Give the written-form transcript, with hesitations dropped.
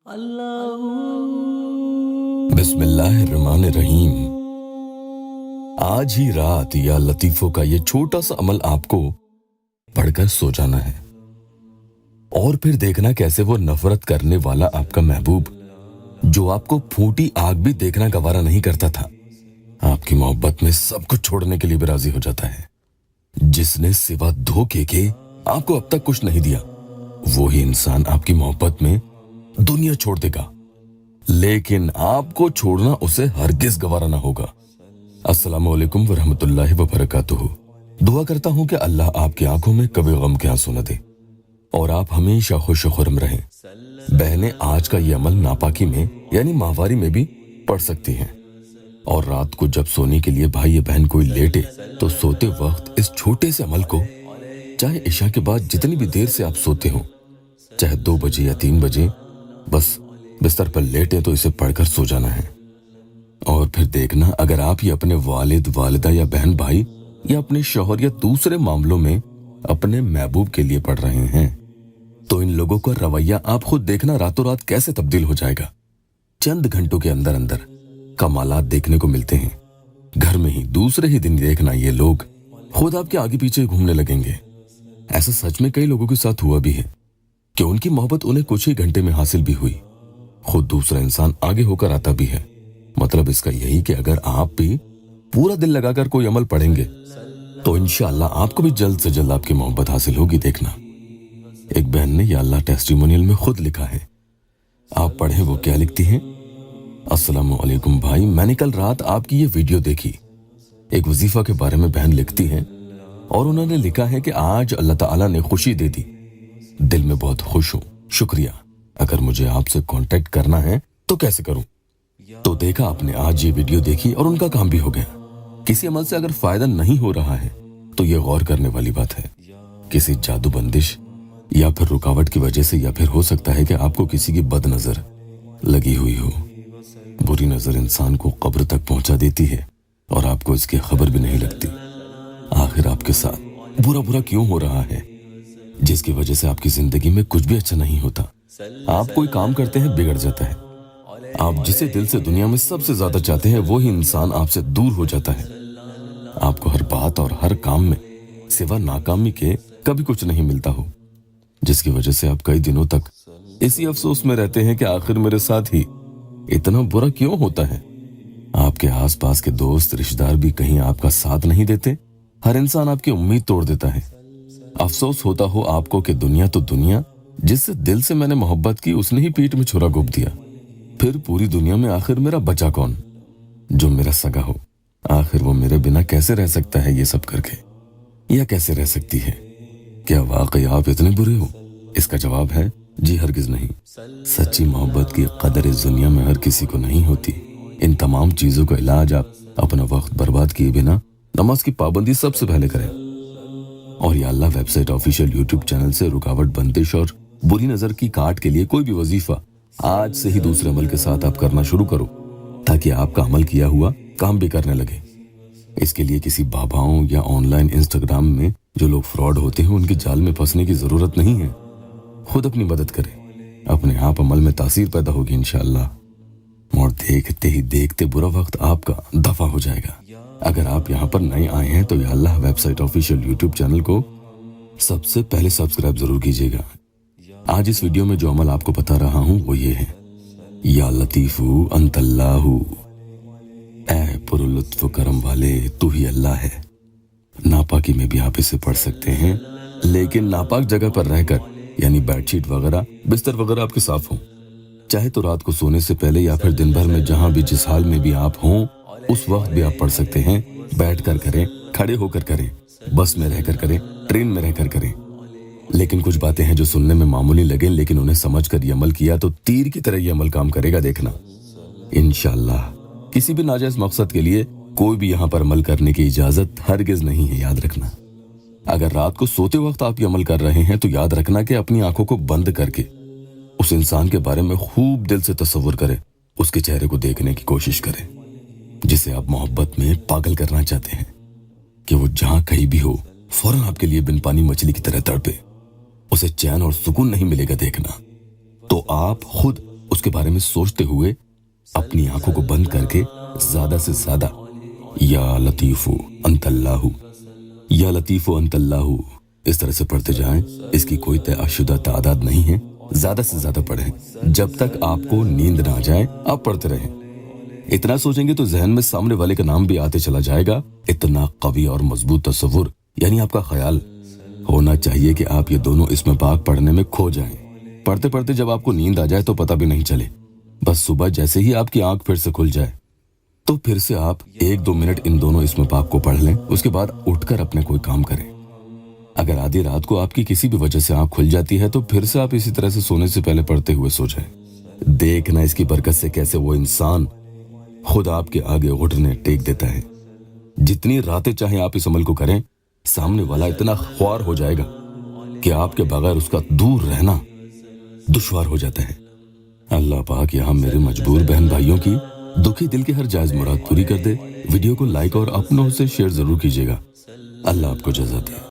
बिस्मिल्लाहिर्रहमानिर्रहीम। आज ही रात या लतीफों का ये छोटा सा अमल आपको पढ़कर सो जाना है और फिर देखना कैसे वो नफरत करने वाला आपका महबूब, जो आपको फूटी आग भी देखना गवारा नहीं करता था, आपकी मोहब्बत में सब कुछ छोड़ने के लिए भी राजी हो जाता है। जिसने सिवा धोखे के आपको अब तक कुछ नहीं दिया, वो ही इंसान आपकी मोहब्बत में दुनिया छोड़ देगा, लेकिन आपको छोड़ना उसे हरगिज गवारा ना होगा। अस्सलामु अलैकुम वरहमतुल्लाहि वबरकातुहू। दुआ करता हूँ कि अल्लाह आपकी आंखों में कभी गम के आंसू न दे और आप हमेशा खुश खुर्म रहें। बहनें, आज का ये अमल नापाकी में यानी माहवारी में भी पढ़ सकती हैं। और रात को जब सोने के लिए भाई या बहन कोई लेटे तो सोते वक्त इस छोटे से अमल को, चाहे इशा के बाद जितनी भी देर से आप सोते हो, चाहे 2 बजे या 3 बजे, बस बिस्तर पर लेटे तो इसे पढ़कर सो जाना है। और फिर देखना, अगर आप ये अपने वालिद, वालिदा या बहन भाई या अपने शौहर या दूसरे मामलों में अपने महबूब के लिए पढ़ रहे हैं, तो इन लोगों का रवैया आप खुद देखना रातों रात कैसे तब्दील हो जाएगा। चंद घंटों के अंदर अंदर कमालात देखने को मिलते हैं। घर में ही दूसरे ही दिन देखना, ये लोग खुद आपके आगे पीछे घूमने लगेंगे। ऐसा सच में कई लोगों के साथ हुआ भी है कि उनकी मोहब्बत उन्हें कुछ ही घंटे में हासिल भी हुई, खुद दूसरा इंसान आगे होकर आता भी है। मतलब इसका यही कि अगर आप भी पूरा दिल लगाकर कोई अमल पढ़ेंगे तो इंशाअल्लाह आपको भी जल्द से जल्द आपकी मोहब्बत हासिल होगी। देखना, एक बहन ने या अल्लाह टेस्टिमोनियल में खुद लिखा है, आप पढ़ें वो क्या लिखती हैं। अस्सलामु अलैकुम भाई, मैंने कल रात आपकी ये वीडियो देखी। एक वजीफा के बारे में बहन लिखती हैं और उन्होंने लिखा है कि आज अल्लाह ताला ने खुशी दे दी, दिल में बहुत खुश हूँ, शुक्रिया। अगर मुझे आपसे कांटेक्ट करना है तो कैसे करूं? तो देखा आपने, आज ये वीडियो देखी और उनका काम भी हो गया। किसी अमल से अगर फायदा नहीं हो रहा है तो ये गौर करने वाली बात है। किसी जादू बंदिश या फिर रुकावट की वजह से, या फिर हो सकता है कि आपको किसी की बदनजर लगी हुई हो। बुरी नजर इंसान को कब्र तक पहुंचा देती है और आपको इसकी खबर भी नहीं लगती। आखिर आपके साथ बुरा बुरा क्यों हो रहा है, जिसकी वजह से आपकी जिंदगी में कुछ भी अच्छा नहीं होता। आप कोई काम करते हैं, बिगड़ जाता है। आप जिसे दिल से दुनिया में सबसे ज्यादा चाहते हैं, वो ही इंसान आपसे दूर हो जाता है। आपको हर बात और हर काम में सिवा नाकामी के कभी कुछ नहीं मिलता हो, जिसकी वजह से आप कई दिनों तक इसी अफसोस में रहते हैं कि आखिर मेरे साथ ही इतना बुरा क्यों होता है। आपके आसपास के दोस्त, रिश्तेदार भी कहीं आपका साथ नहीं देते। हर इंसान आपकी उम्मीद तोड़ देता है। अफसोस होता हो आपको कि दुनिया तो दुनिया, जिससे दिल से मैंने मोहब्बत की, उसने ही पीठ में छुरा घोंप दिया। फिर पूरी दुनिया में आखिर मेरा बचा कौन, जो मेरा सगा हो? आखिर वो मेरे बिना कैसे रह सकता है ये सब करके, या कैसे रह सकती है? क्या वाकई आप इतने बुरे हो? इसका जवाब है जी, हरगिज नहीं। सच्ची मोहब्बत की कदर इस दुनिया में हर किसी को नहीं होती। इन तमाम चीजों का इलाज आप अपना वक्त बर्बाद किए बिना नमाज की पाबंदी सबसे पहले करें। और या अल्लाह वेबसाइट, ऑफिशियल यूट्यूब चैनल से रुकावट, बंदिश और बुरी नजर की काट के लिए कोई भी वजीफा आज से ही दूसरे अमल के साथ आप करना शुरू करो, ताकि आपका अमल किया हुआ काम भी करने लगे। इसके लिए किसी बाबाओं या ऑनलाइन इंस्टाग्राम में जो लोग फ्रॉड होते हैं, उनके जाल में फंसने की जरूरत नहीं है। खुद अपनी मदद करें, अपने आप अमल में तासीर पैदा होगी इंशाअल्लाह। और देखते ही देखते बुरा वक्त आपका दफा हो जाएगा। अगर आप यहाँ पर नए आए हैं तो या अल्लाह वेबसाइट, ऑफिशियल यूट्यूब चैनल को सबसे पहले सब्सक्राइब जरूर कीजिएगा। आज इस वीडियो में जो अमल आपको बता रहा हूँ वो ये है, या लतीफू अंतल्लाहू, ऐ पुरुलुत्फ करम वाले तू ही अल्लाह है। नापाकी में भी आप इसे पढ़ सकते हैं, लेकिन नापाक जगह पर रहकर, यानी बेडशीट वगैरह, बिस्तर वगैरह आपके साफ हों। चाहे तो रात को सोने से पहले या फिर दिन भर में जहां भी, जिस हाल में भी आप हों, उस वक्त भी आप पढ़ सकते हैं। बैठ कर करें, खड़े होकर करें, बस में रहकर करें, ट्रेन में रहकर करें। लेकिन कुछ बातें हैं जो सुनने में मामूली लगे, लेकिन उन्हें समझकर ये अमल किया तो तीर की तरह ये अमल काम करेगा। देखना इंशाअल्लाह। किसी भी नाजायज मकसद के लिए कोई भी यहाँ पर अमल करने की इजाजत हरगिज नहीं है, याद रखना। अगर रात को सोते वक्त आप ये अमल कर रहे हैं तो याद रखना कि अपनी आंखों को बंद करके उस इंसान के बारे में खूब दिल से तसव्वुर करें, उसके चेहरे को देखने की कोशिश करें, जिसे आप मोहब्बत में पागल करना चाहते हैं, कि वो जहां कहीं भी हो फौरन आपके लिए बिन पानी मछली की तरह तड़पे। उसे चैन और सुकून नहीं मिलेगा। देखना तो आप खुद उसके बारे में सोचते हुए अपनी आंखों को बंद करके ज्यादा से ज्यादा या लतीफू अंतल्लाहु, या लतीफू अंतल्लाहु इस तरह से पढ़ते जाएं। इसकी कोई तयशुदा तादाद नहीं है, ज्यादा से ज्यादा पढ़ें। जब तक आपको नींद ना आ जाए आप पढ़ते रहें। इतना सोचेंगे तो जहन में सामने वाले का नाम भी आते चला जाएगा। इतना कवी और मजबूत तस्वुर, यानी आपका ख्याल होना चाहिए कि आप ये दोनों इसमें पाक पढ़ने में खो जाएं। पढ़ते पढ़ते जब आपको नींद आ जाए तो पता भी नहीं चले। बस सुबह जैसे ही आपकी आंख फिर से खुल जाए तो फिर से आप 1-2 मिनट इन दोनों इसमें पाक को पढ़ लें। उसके बाद उठकर अपने कोई काम करें। अगर आधी रात को आपकी किसी भी वजह से आंख खुल जाती है तो फिर से आप इसी तरह से सोने से पहले पढ़ते हुए सो जाएं। देखना इसकी बरकत से कैसे वो इंसान खुद आपके आगे घुटने टेक देता है। जितनी रातें चाहे आप इस अमल को करें, सामने वाला इतना ख्वार हो जाएगा कि आपके बगैर उसका दूर रहना दुश्वार हो जाता है। अल्लाह पाक यहाँ मेरे मजबूर बहन भाइयों की दुखी दिल की हर जायज मुराद पूरी कर दे। वीडियो को लाइक और अपनों से शेयर जरूर कीजिएगा। अल्लाह आपको जज़ा दे।